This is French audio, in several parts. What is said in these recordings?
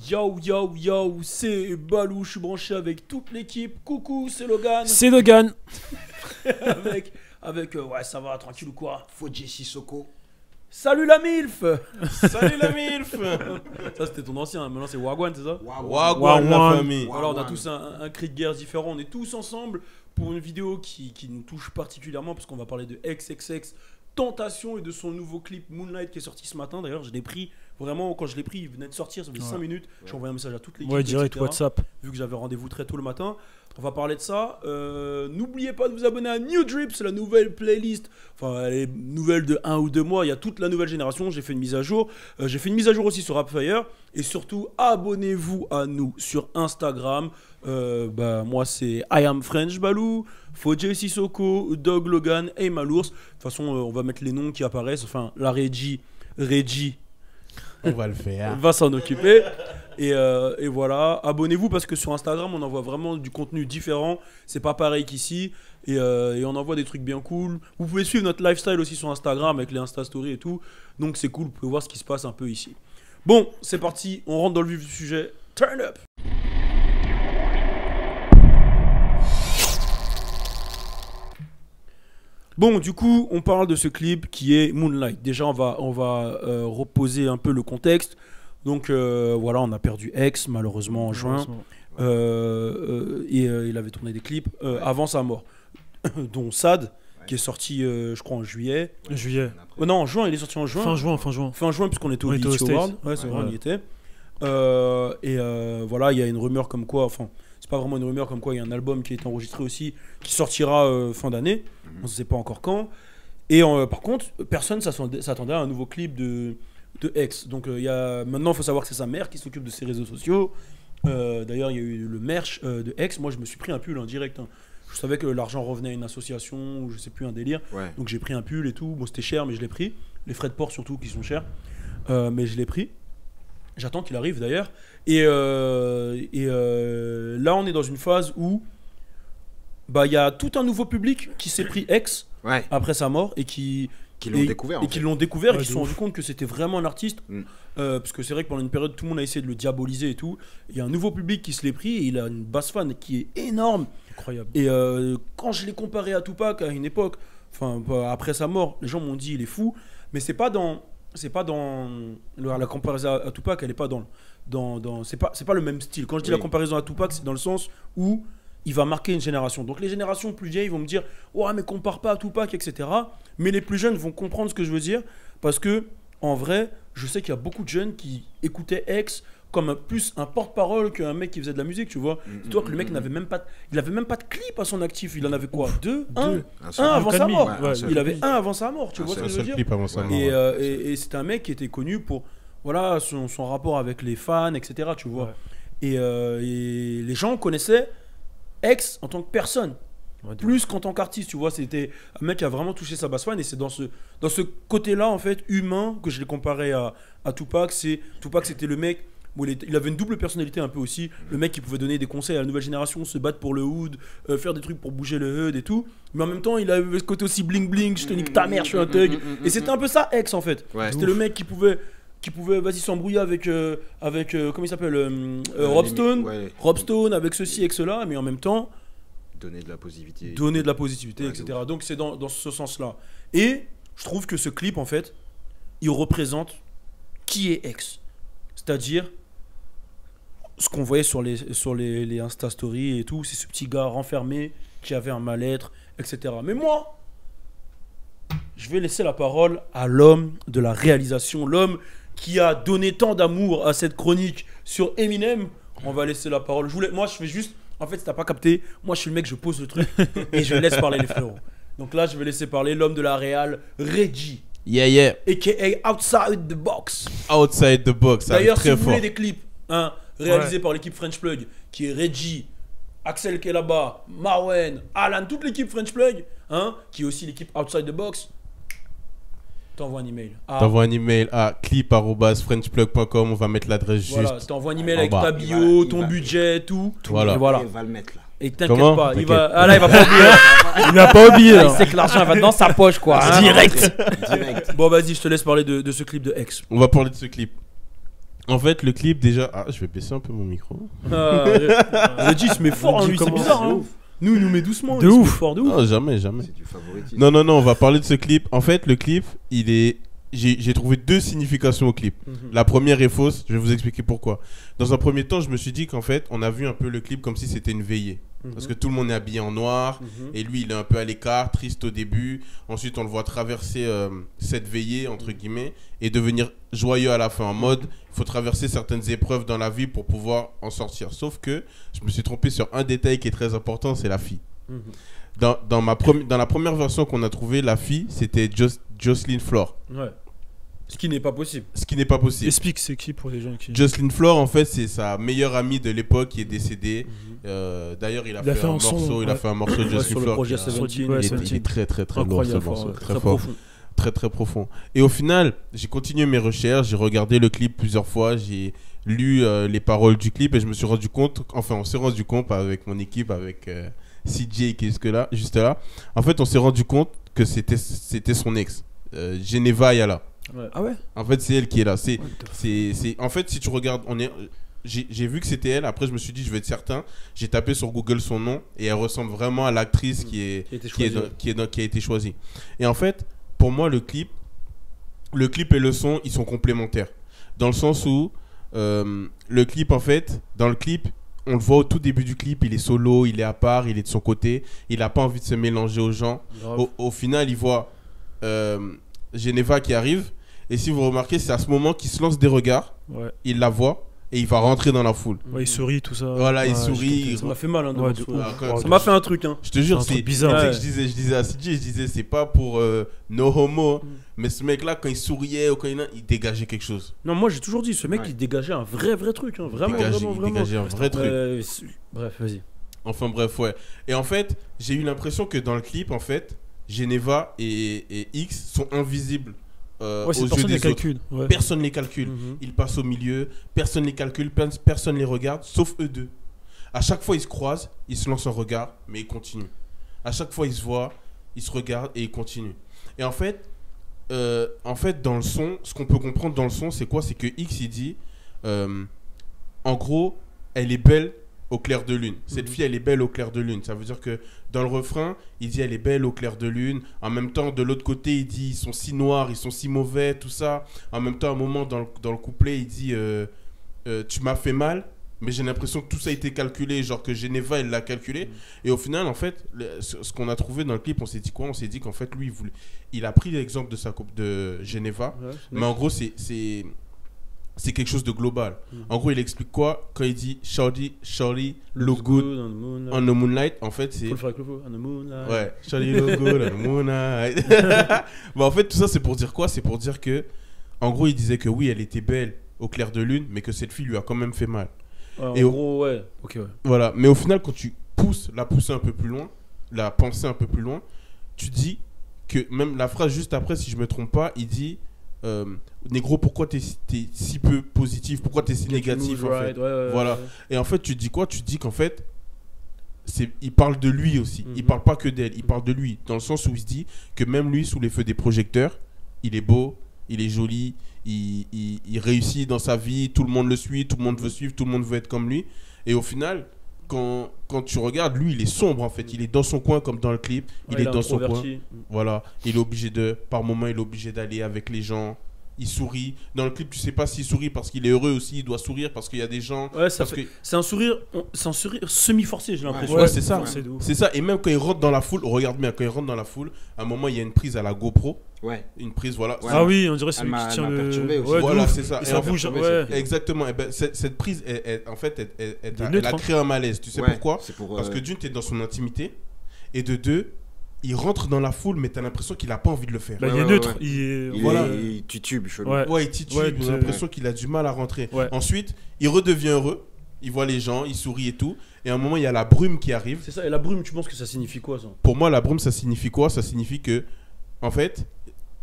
Yo yo yo, c'est Balou, je suis branché avec toute l'équipe. Coucou, c'est Logan. C'est Dogan. avec ouais, ça va, tranquille ou quoi? Fodji Sissoko. Salut la MILF. Salut la MILF. Ça c'était ton ancien, maintenant c'est Wagwan, c'est ça? Wagwan la famille. Alors on a tous un cri de guerre différent, on est tous ensemble pour une vidéo qui nous touche particulièrement parce qu'on va parler de XXX Tentation et de son nouveau clip Moonlight qui est sorti ce matin. D'ailleurs je l'ai pris, vraiment quand je l'ai pris il venait de sortir, ça fait 5 minutes, j'ai envoyé un message à toute l'équipe. Ouais, direct WhatsApp. Vu que j'avais rendez-vous très tôt le matin. On va parler de ça. N'oubliez pas de vous abonner à New Drip, c'est la nouvelle playlist. Enfin, elle est nouvelle de 1 ou 2 mois. Il y a toute la nouvelle génération. J'ai fait une mise à jour. J'ai fait une mise à jour aussi sur Rapfire. Et surtout, abonnez-vous à nous sur Instagram. Moi, c'est I am French Balou, Fodji Sissoko, Dog Logan et Malours. De toute façon, on va mettre les noms qui apparaissent. Enfin, la Reggie. On va le faire. Va s'en occuper. Et voilà, abonnez-vous parce que sur Instagram on envoie vraiment du contenu différent. C'est pas pareil qu'ici. Et on envoie des trucs bien cool. Vous pouvez suivre notre lifestyle aussi sur Instagram avec les Insta Stories et tout. Donc c'est cool, vous pouvez voir ce qui se passe un peu ici. Bon, c'est parti, on rentre dans le vif du sujet. Turn up! Bon, du coup, on parle de ce clip qui est Moonlight. Déjà, on va reposer un peu le contexte. Donc voilà, on a perdu X malheureusement en juin. Il avait tourné des clips avant sa mort, dont Sad, qui est sorti, je crois, en juillet. Non, en juin, il est sorti en juin. Fin juin. Fin juin, puisqu'on était au BET Awards. Ouais, c'est vrai, on y était. Voilà, il y a une rumeur comme quoi, enfin, c'est pas vraiment une rumeur comme quoi, il y a un album qui est enregistré aussi, qui sortira fin d'année. On ne sait pas encore quand. Et par contre, personne s'attendait à un nouveau clip de X. Donc maintenant il faut savoir que c'est sa mère qui s'occupe de ses réseaux sociaux. D'ailleurs il y a eu le merch de X. Moi je me suis pris un pull en direct. Je savais que l'argent revenait à une association ou je sais plus, un délire. Donc j'ai pris un pull et tout. Bon, c'était cher mais je l'ai pris. Les frais de port surtout qui sont chers. Mais je l'ai pris. J'attends qu'il arrive d'ailleurs. Et là on est dans une phase où il y a tout un nouveau public qui s'est pris X après sa mort et qui l'ont découvert et qui se sont rendus compte que c'était vraiment un artiste. Parce que c'est vrai que pendant une période tout le monde a essayé de le diaboliser et tout. Il y a un nouveau public qui se l'est pris et il a une base fan qui est énorme. Incroyable. Et quand je l'ai comparé à Tupac à une époque, enfin après sa mort, les gens m'ont dit il est fou, mais c'est pas dans la comparaison à Tupac, elle est pas c'est pas le même style. Quand je dis la comparaison à Tupac, c'est dans le sens où il va marquer une génération. Donc les générations plus vieilles vont me dire « Ouais, mais compare pas à Tupac, etc. » Mais les plus jeunes vont comprendre ce que je veux dire. Parce que, en vrai, je sais qu'il y a beaucoup de jeunes qui écoutaient X comme plus un porte-parole qu'un mec qui faisait de la musique, tu vois. Dis-toi que le mec n'avait même pas de clip à son actif. Il en avait quoi? Un avant sa mort. Il avait un avant sa mort, tu vois ce que je veux dire. Et c'était un mec qui était connu pour son rapport avec les fans, etc. Tu vois. Et les gens connaissaient X en tant que personne, plus qu'en tant qu'artiste, tu vois. C'était un mec qui a vraiment touché sa basse fan et c'est dans ce côté-là, en fait, humain, que je l'ai comparé à Tupac. Tupac, c'était le mec, il avait une double personnalité un peu aussi, le mec qui pouvait donner des conseils à la nouvelle génération, se battre pour le hood, faire des trucs pour bouger le hood et tout, mais en même temps, il avait ce côté aussi bling bling, je te nique ta mère, je suis un thug. Et c'était un peu ça, X, en fait. C'était le mec qui pouvait s'embrouiller avec comment il s'appelle, Rob Stone avec ceci avec cela, mais en même temps donner de la positivité, etc. Donc c'est dans ce sens là, et je trouve que ce clip en fait il représente qui est X, c'est-à-dire ce qu'on voyait sur les Insta Stories et tout, c'est ce petit gars renfermé qui avait un mal-être, etc. Mais moi je vais laisser la parole à l'homme de la réalisation, l'homme qui a donné tant d'amour à cette chronique sur Eminem. On va laisser la parole. Moi, je fais juste... En fait, si t'as pas capté, moi, je suis le mec, je pose le truc et je laisse parler les frérots. Donc là, je vais laisser parler l'homme de la réal, Reggie. A.K.A. Outside the Box. Outside the Box, ça d'ailleurs, très si vous fort. voulez des clips réalisés par l'équipe French Plug, qui est Reggie, Axel qui est là-bas, Marwen, Alan, toute l'équipe French Plug, qui est aussi l'équipe Outside the Box, t'envoies un email. T'envoies un email à clip@frenchplug.com. On va mettre l'adresse juste. Voilà, t'envoies un email avec ta bio, ton budget, tout. Voilà. Et voilà. Il va le mettre là. Et t'inquiète pas, il va pas oublier. Il n'a pas oublié. Il sait que l'argent va dans sa poche, quoi. Direct. Bon, vas-y, je te laisse parler de ce clip de X. On va parler de ce clip. En fait, le clip, déjà. Ah, je vais baisser un peu mon micro. Reggie se met fort, hein, lui, c'est bizarre. Hein. Nous, il nous met doucement. De il se met ouf. fort de ouf. Non, jamais, jamais. C'est du favoritisme. Non, on va parler de ce clip. En fait, le clip, il est. J'ai trouvé deux significations au clip. La première est fausse, je vais vous expliquer pourquoi. Dans un premier temps, je me suis dit qu'en fait, on a vu un peu le clip comme si c'était une veillée. Parce que tout le monde est habillé en noir, et lui, il est un peu à l'écart, triste au début. Ensuite, on le voit traverser cette veillée, entre guillemets, et devenir joyeux à la fin. En mode, il faut traverser certaines épreuves dans la vie pour pouvoir en sortir. Sauf que je me suis trompé sur un détail qui est très important, c'est la fille. Dans la première version qu'on a trouvée, la fille, c'était Jocelyn Flor. Ouais. Ce qui n'est pas possible. Ce qui n'est pas possible. Explique, c'est qui pour les gens qui. Jocelyn Flor, en fait, c'est sa meilleure amie de l'époque qui est décédée. D'ailleurs, il a fait un morceau. Il a fait un morceau de Jocelyn sur le Flor. projet qui a- 17. il est très très très lourd ce Incroyable, morceau. ouais, Très très fort. profond. Très très profond. Et au final, j'ai continué mes recherches, j'ai regardé le clip plusieurs fois, j'ai lu les paroles du clip et je me suis rendu compte, enfin on s'est rendu compte avec mon équipe, avec CJ qui est juste là, en fait on s'est rendu compte que c'était son ex, Geneva Ayala. Ouais. Ah ouais. En fait c'est elle qui est là. En fait si tu regardes, j'ai vu que c'était elle, après je me suis dit je vais être certain, j'ai tapé sur Google son nom et elle ressemble vraiment à l'actrice qui a été choisie. Et en fait, pour moi le clip et le son, ils sont complémentaires. Dans le sens où le clip, en fait, dans le clip, on le voit au tout début du clip, il est solo, il est à part, il est de son côté, il n'a pas envie de se mélanger aux gens. Au final, il voit Geneva qui arrive, et si vous remarquez, c'est à ce moment qu'il se lance des regards, il la voit, et il va rentrer dans la foule. Ouais, il sourit, tout ça. Voilà, il sourit. Ça m'a fait mal, hein, de Ouais, voir de ça. ouf. Ça m'a fait un truc, hein. Je te jure, C'est un truc c'est bizarre. tu sais que je disais à CJ, je disais c'est pas pour no homo, mais ce mec là quand il souriait ou quand il dégageait quelque chose. Non, moi j'ai toujours dit, ce mec Ouais. il dégageait un vrai truc, hein. Vraiment, Il vraiment. dégageait un vrai truc. Bref, vas-y. Enfin bref, ouais. Et en fait, j'ai eu l'impression que dans le clip, en fait, Geneva et X sont invisibles aux c'est yeux personne les des autres. calcule. Ouais. Personne les calcule. Ils passent au milieu, personne les calcule, personne les regarde, sauf eux deux. À chaque fois, ils se croisent, ils se lancent un regard, mais ils continuent. À chaque fois, ils se voient, ils se regardent et ils continuent. Et en fait, dans le son, ce qu'on peut comprendre dans le son, c'est quoi? C'est que X, il dit, en gros, elle est belle au clair de lune. Cette fille, elle est belle au clair de lune. Ça veut dire que dans le refrain, il dit elle est belle au clair de lune. En même temps, de l'autre côté, il dit ils sont si noirs, ils sont si mauvais, tout ça. En même temps, à un moment, dans le couplet, il dit tu m'as fait mal, mais j'ai l'impression que tout ça a été calculé, genre que Geneva, elle l'a calculé. Et au final, en fait, ce qu'on a trouvé dans le clip, on s'est dit quoi? On s'est dit qu'en fait, lui, il a pris l'exemple de Geneva, mais en gros, c'est quelque chose de global. En gros, il explique quoi quand il dit Shorty look good on the moonlight. En fait, c'est On the moonlight. ouais, Shorty look good on the moonlight. Bah, en fait, tout ça, c'est pour dire quoi? C'est pour dire que, en gros, il disait que oui, elle était belle au clair de lune, mais que cette fille lui a quand même fait mal. En Et gros, ouais. Ok, ouais. Voilà. Mais au final, quand tu pousses un peu plus loin, la pensée un peu plus loin, tu dis que même la phrase juste après, si je me trompe pas, il dit négro, pourquoi t'es si peu positif, pourquoi t'es si négatif en fait. Voilà. Et en fait, tu dis quoi? Tu dis qu'en fait, il parle de lui aussi. Il parle pas que d'elle, il parle de lui. Dans le sens où il se dit que même lui, sous les feux des projecteurs, il est beau, il est joli, il réussit dans sa vie, tout le monde le suit, tout le monde veut suivre, tout le monde veut être comme lui. Et au final, quand tu regardes, lui, il est sombre en fait. Il est dans son coin comme dans le clip. Il est dans son coin. Voilà. Il est obligé par moment, il est obligé d'aller avec les gens. Il sourit. Dans le clip, tu sais pas s'il sourit parce qu'il est heureux aussi. Il doit sourire parce qu'il y a des gens. Ouais, c'est un sourire semi-forcé, j'ai l'impression. Ouais, c'est ça. C'est ouf. C'est ça. Et même quand il rentre dans la foule, regarde bien, quand il rentre dans la foule, à un moment, il y a une prise à la GoPro. Ouais. Une prise, voilà. Ouais. Ah oui, on dirait celui Elle qui tient m'a le. perturbé aussi. Ouais, de Voilà, ouf. c'est ça. Et Et ça en bouge. fait, Ouais. Exactement. Et ben, cette prise, en fait, elle neutre, a hein. créé un malaise. Tu sais Ouais, pourquoi? c'est pour, Parce que d'une, tu es dans son intimité. Et de deux, il rentre dans la foule, mais tu as l'impression qu'il n'a pas envie de le faire. Bah, il Ouais, est ouais, neutre. ouais. Il est. Voilà. Il titube, chelou. Ouais. Ouais, il titube. Ouais, J'ai l'impression qu'il a du mal à rentrer. Ouais. Ensuite, il redevient heureux. Il voit les gens, il sourit et tout. Et à un moment, il y a la brume qui arrive. C'est ça. Et la brume, tu penses que ça signifie quoi, ça? Pour moi, la brume, ça signifie quoi? Ça signifie que, en fait,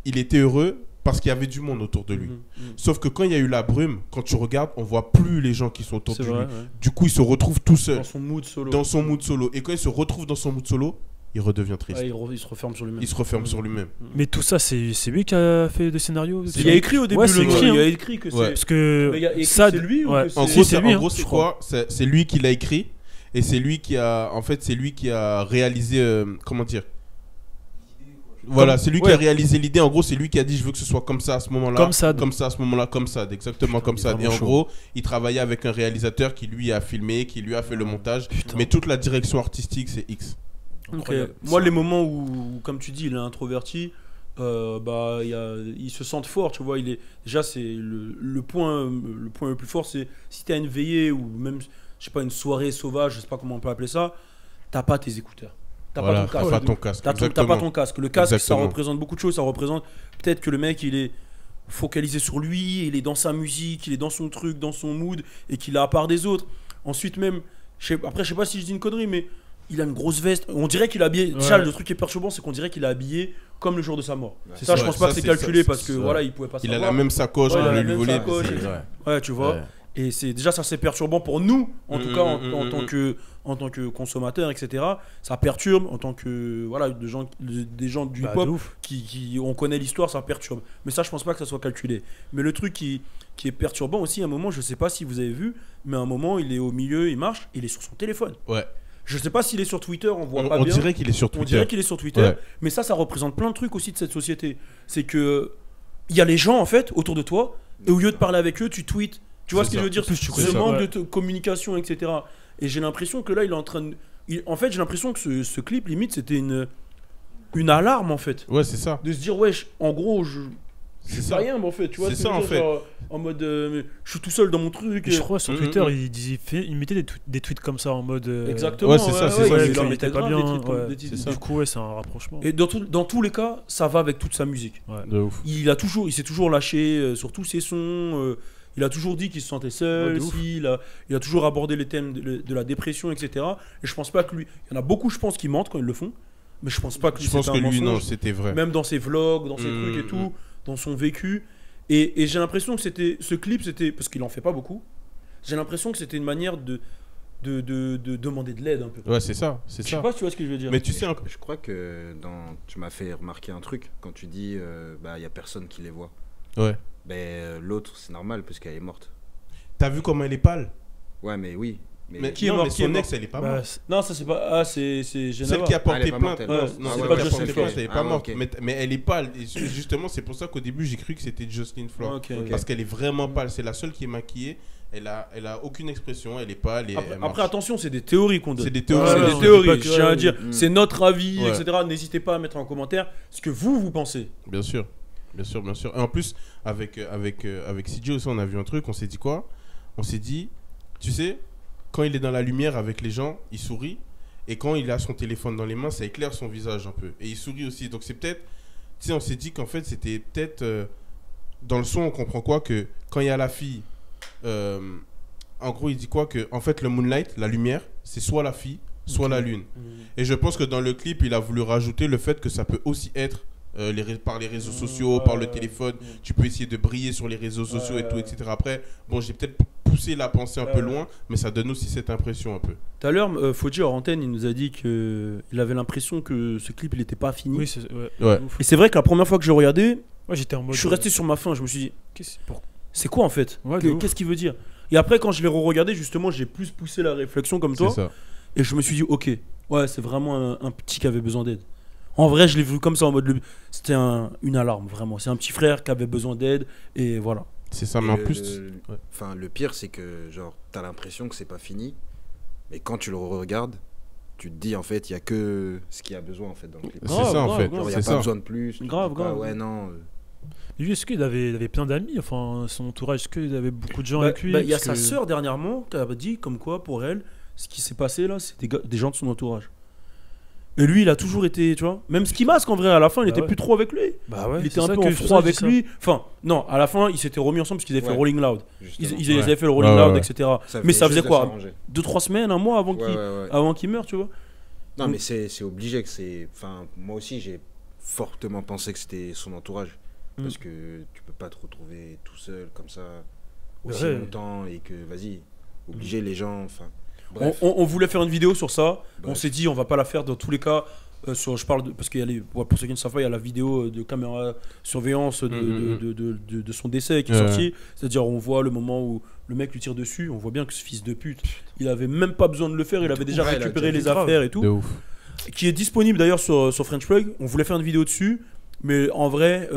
il était heureux parce qu'il y avait du monde autour de lui. Sauf que quand il y a eu la brume, quand tu regardes, on voit plus les gens qui sont autour de C'est lui. vrai, ouais. Du coup, il se retrouve tout seul Dans son mood solo. dans son mood solo. Et quand il se retrouve dans son mood solo, il redevient triste. Ouais, il se referme sur lui-même. Il se referme sur lui-même. Mais tout ça, c'est lui qui a fait le scénario. Il a écrit au début, Ouais, c'est écrit, il hein. a écrit que c'est. Ouais. Parce que Mais il a écrit, ça, c'est lui ou ouais. que c'est- En Si, gros, c'est c'est lui, en gros, hein, c'est je quoi? C'est lui qui l'a écrit et c'est lui qui a, en fait, c'est lui qui a réalisé, comment dire? Voilà, c'est lui qui a réalisé l'idée. En gros, c'est lui qui a dit je veux que ce soit comme ça à ce moment-là, Comme ça. comme ça à ce moment-là, comme ça, exactement comme ça. Et vraiment en chaud. gros, il travaillait avec un réalisateur qui lui a filmé, qui lui a fait le montage. Putain. Mais toute la direction artistique, c'est X. Ok. Incroyable. Moi, les moments où, comme tu dis, il est introverti, bah, il se sent fort, tu vois. Déjà, c'est le point le plus fort, c'est si t'as une veillée ou même, je sais pas, une soirée sauvage, je sais pas comment on peut appeler ça, t'as pas tes écouteurs. T'as Voilà, pas ton casque. t'as pas ton casque. T'as pas exactement. ton casque. Le casque, Exactement. ça représente beaucoup de choses. Ça représente peut-être que le mec, il est focalisé sur lui, il est dans sa musique, il est dans son truc, dans son mood, et qu'il est à part des autres. Ensuite même, après, je sais pas si je dis une connerie, mais il a une grosse veste. On dirait qu'il est habillé. Ouais. Ça, le truc qui est perturbant, c'est qu'on dirait qu'il est habillé comme le jour de sa mort. Ouais. Ça, je Ouais, pense pas ça, que c'est c'est calculé ça, parce c'est que ça. voilà, il pouvait pas Il a savoir. la même sacoche Ouais, qu'on il a la lui même volait. sacoche. mais c'est- Ouais. Ouais, tu vois. Ouais. Et c'est déjà ça, c'est perturbant pour nous, en tout cas en tant mm. que consommateurs, etc. Ça perturbe en tant que voilà des gens du Bah, hip-hop de ouf. qui on connaît l'histoire, ça perturbe. Mais ça, je pense pas que ça soit calculé. Mais le truc qui est perturbant aussi, à un moment, je sais pas si vous avez vu, mais à un moment, il est au milieu, il marche, il est sur son téléphone. Ouais. Je sais pas s'il est sur Twitter, on voit pas On bien. dirait qu'il est sur On Twitter. dirait qu'il est sur Twitter, Ouais. mais ça représente plein de trucs aussi de cette société. C'est que il y a les gens en fait autour de toi, et au lieu de parler avec eux, tu tweets. Tu vois C'est ce que ça. je veux dire? En plus, tu Ce connais ça, manque ouais. de communication, etc. Et j'ai l'impression que là, il est en train de. En fait, j'ai l'impression que ce clip, limite, c'était une alarme en fait. Ouais, c'est ça. De se dire, wesh, en gros, je C'est sais ça. rien, mais en fait, tu vois. C'est ce que ça, je veux en dire, fait. genre, en mode, je suis tout seul dans mon truc. Et je crois sur Mm, Twitter, mm. il mettait des tweets comme ça en mode. Exactement. Ouais, c'est ça, c'est ça, il c'est en ça. mettait pas grave bien. des trucs comme- Ouais, des titres. c'est ça. Du coup, ouais, c'est un rapprochement. Et dans tous les cas, ça va avec toute sa musique. De ouf. Il s'est toujours lâché sur tous ses sons. Il a toujours dit qu'il se sentait seul. Ouais, de ouf. Il a toujours abordé les thèmes de la dépression, etc. Et je pense pas que lui. Il y en a beaucoup, je pense, qui mentent quand ils le font. Mais je pense pas que Je pense c'était que un lui, non, mensonge. c'était vrai. Même dans ses vlogs, dans ses trucs et tout, dans son vécu. Et j'ai l'impression que ce clip, c'était. Parce qu'il en fait pas beaucoup. J'ai l'impression que c'était une manière de demander de l'aide un peu. Ouais, c'est ça. C'est Je sais ça. pas si tu vois ce que je veux dire. Mais tu sais, Je crois que tu m'as fait remarquer un truc quand tu dis bah il y a personne qui les voit. ouais. Ben l'autre c'est normal parce qu'elle est morte. T'as vu comment elle est pâle? Ouais mais oui. Mais Qui est non, mort, mais qui est son mort ex, elle est pas Bah, morte. Non, ça c'est pas. Ah, c'est Geneva. Celle qui a Ah, elle porté est pas plainte. morte, elle. Ouais, Non, c'est non, pas elle a Jocelyn porté Flores. plainte, elle est Ah, pas ouais, morte. ok. Mais elle est pâle. Et justement, c'est pour ça qu'au début, j'ai cru que c'était Jocelyn Flore. Ok, ok. Parce qu'elle est vraiment pâle. C'est la seule qui est maquillée. Elle a aucune expression. Elle est pâle. Et elle marche. Après, attention, c'est des théories qu'on donne. C'est des théories. C'est Ouais, des on dit théories, pas que- je tiens à dire. Mm. C'est notre avis, Ouais. etc. N'hésitez pas à mettre en commentaire ce que vous pensez. Bien sûr. Bien sûr, bien sûr. Et en plus, avec CJ aussi, on a vu un truc. On s'est dit quoi? On s'est dit, tu sais, quand il est dans la lumière avec les gens, il sourit. Et quand il a son téléphone dans les mains, ça éclaire son visage un peu. Et il sourit aussi. Donc c'est peut-être, tu sais, on s'est dit qu'en fait, c'était peut-être, dans le son, on comprend quoi? Que quand il y a la fille, en gros, il dit quoi? Que en fait, le moonlight, la lumière, c'est soit la fille, soit la lune. Et je pense que dans le clip, il a voulu rajouter le fait que ça peut aussi être par les réseaux sociaux, par le téléphone. Tu peux essayer de briller sur les réseaux sociaux et tout, etc. Après, bon, j'ai peut-être poussé la pensée un peu loin, mais ça donne aussi cette impression un peu. Tout à l'heure, Fodji hors antenne, il nous a dit qu'il avait l'impression que ce clip, il n'était pas fini. Oui, c'est ouais. Ouais. Ouf. Et c'est vrai que la première fois que j'ai regardé, Ouais, j'étais en mode. je suis resté sur ma faim. Je me suis dit, Pourquoi c'est quoi en fait? Ouais, de ouf. Qu'est-ce qu'il veut dire? Et après, quand je l'ai re-regardé, justement, j'ai plus poussé la réflexion comme C'est toi. ça. Et je me suis dit, ok, ouais, c'est vraiment un petit qui avait besoin d'aide. En vrai, je l'ai vu comme ça en mode. C'était une alarme, vraiment. C'est un petit frère qui avait besoin d'aide. Et voilà. C'est ça, mais Et en plus. ouais. Enfin le pire c'est que genre t'as l'impression que c'est pas fini, mais quand tu le regardes, tu te dis en fait il y a que ce qu'il y a besoin en fait dans le clip. C'est Grave, ça, en grave, fait. grave. Genre il y a C'est pas ça. besoin de plus. Tu Grave, te dis pas, grave. ouais non. Lui, est-ce qu'il avait plein d'amis? Enfin, son entourage, est-ce qu'il avait beaucoup de gens avec lui? Il y a Parce sa que- sœur dernièrement qui a dit comme quoi pour elle, ce qui s'est passé là, c'est des gens de son entourage. Et lui, il a toujours été, tu vois, même Ski Mask en vrai, à la fin, il Bah était ouais. plus trop avec lui. Bah ouais, Il était c'est un ça peu que- en c'est pour froid ça que je avec dis ça. lui. Enfin, non, à la fin, ils s'étaient remis ensemble parce qu'ils avaient fait Ouais. Rolling Loud. Justement. Ils avaient fait le Rolling Ouais, Loud, ouais. etc. Ça Mais ça juste faisait de quoi s'arranger. 2-3 semaines, un mois avant Ouais, ouais. avant qu'il meure, tu vois. Non mais c'est obligé que c'est. Enfin moi aussi j'ai fortement pensé que c'était son entourage parce que tu peux pas te retrouver tout seul comme ça aussi Ouais. longtemps et que vas-y obligé les gens. Enfin On, bref. on voulait faire une vidéo sur ça. On Bref. s'est dit, on va pas la faire dans tous les cas. Je parle parce qu'il y a pour ceux qui ne savent pas, il y a la vidéo de caméra surveillance de son décès qui est sortie. C'est-à-dire, on voit le moment où le mec lui tire dessus. On voit bien que ce fils de pute, il avait même pas besoin de le faire. Il avait déjà récupéré les affaires et tout. De ouf. Qui est disponible d'ailleurs sur French Plug. On voulait faire une vidéo dessus, mais en vrai,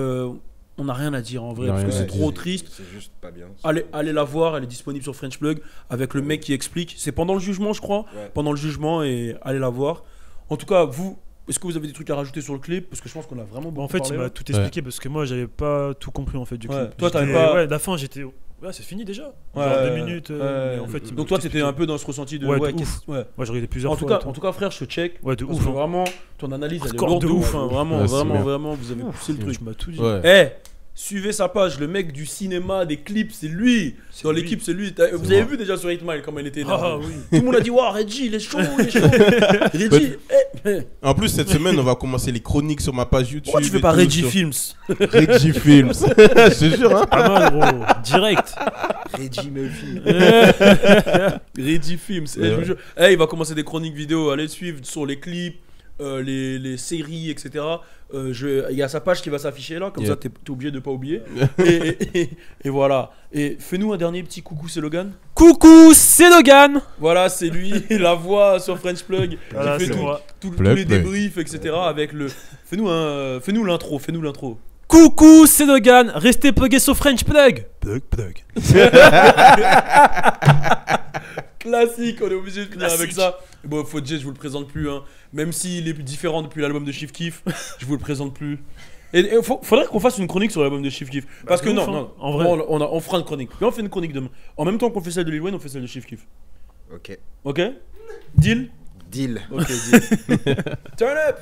on n'a rien à dire en vrai, parce que c'est trop triste. C'est juste pas bien. Allez la voir, elle est disponible sur French Plug avec le mec qui explique. C'est pendant le jugement, je crois. Ouais. Pendant le jugement, et allez la voir. En tout cas, vous, est-ce que vous avez des trucs à rajouter sur le clip? Parce que je pense qu'on a vraiment beaucoup En fait, parlé, il m'a là. tout expliqué parce que moi, j'avais pas tout compris en fait du clip. Ouais. Toi, t'avais J'étais- pas- Ouais, la fin, j'étais. Ouais, c'est fini déjà. Genre 2 minutes. Mais en fait, il m'a Donc toi, tout t'étais expliqué. un peu dans ce ressenti de... Ouais, de ouais, ouf. ouais. Moi, j'ai regardé plusieurs En fois. tout, et cas, en tout cas, frère, je te check. Ouais, de Parce ouf. que hein. vraiment, ton analyse, elle est Hardcore lourde de de ouf, ouf. hein. Vraiment, Ouais, c'est vraiment, bien. vraiment, vous avez poussé le truc. Tu m'as tout dit. Ouais. Eh, suivez sa page, le mec du cinéma, des clips, c'est lui. Dans lui. l'équipe, c'est lui. Vous avez vu déjà sur 8 Mile comment il était énervé. Ah oui. Tout le monde a dit, waouh, Reggie, il est chaud, il est chaud. Reggie, eh. En plus, cette semaine, on va commencer les chroniques sur ma page YouTube. Pourquoi tu fais et pas tout, Reggie sur- Films? Reggie Films. Je te jure, hein. Pas mal, gros. Direct. Reggie Murphy. Reggie Films. Eh, je vous jure. Eh, il va commencer des chroniques vidéo. Allez suivre sur les clips, les séries, etc. Il y a sa page qui va s'afficher là, comme Yeah. ça t'es obligé de pas oublier. et voilà. Et fais-nous un dernier petit coucou, c'est Logan. Coucou, c'est Logan. Voilà, c'est lui, la voix sur French Plug. Voilà, qui fait c'est tout- moi. tous Plug, les plug. débriefs, etc. Avec le. Fais-nous l'intro, fais-nous l'intro. Coucou, c'est Logan. Restez plugués sur French Plug. Plug. Classique, on est obligé de finir avec Classique. ça. Bon, Fodjet, je vous le présente plus, hein. Même s'il est différent depuis l'album de Chief Keef, je vous le présente plus. Et faudrait qu'on fasse une chronique sur l'album de Chief Keef. Parce que de non, ouf, hein. non, En vrai. on fera une chronique. Puis on fait une chronique demain. En même temps qu'on fait celle de Lil Wayne, on fait celle de Chief Keef. Ok. Ok? Deal? Deal. Ok, deal. Turn up!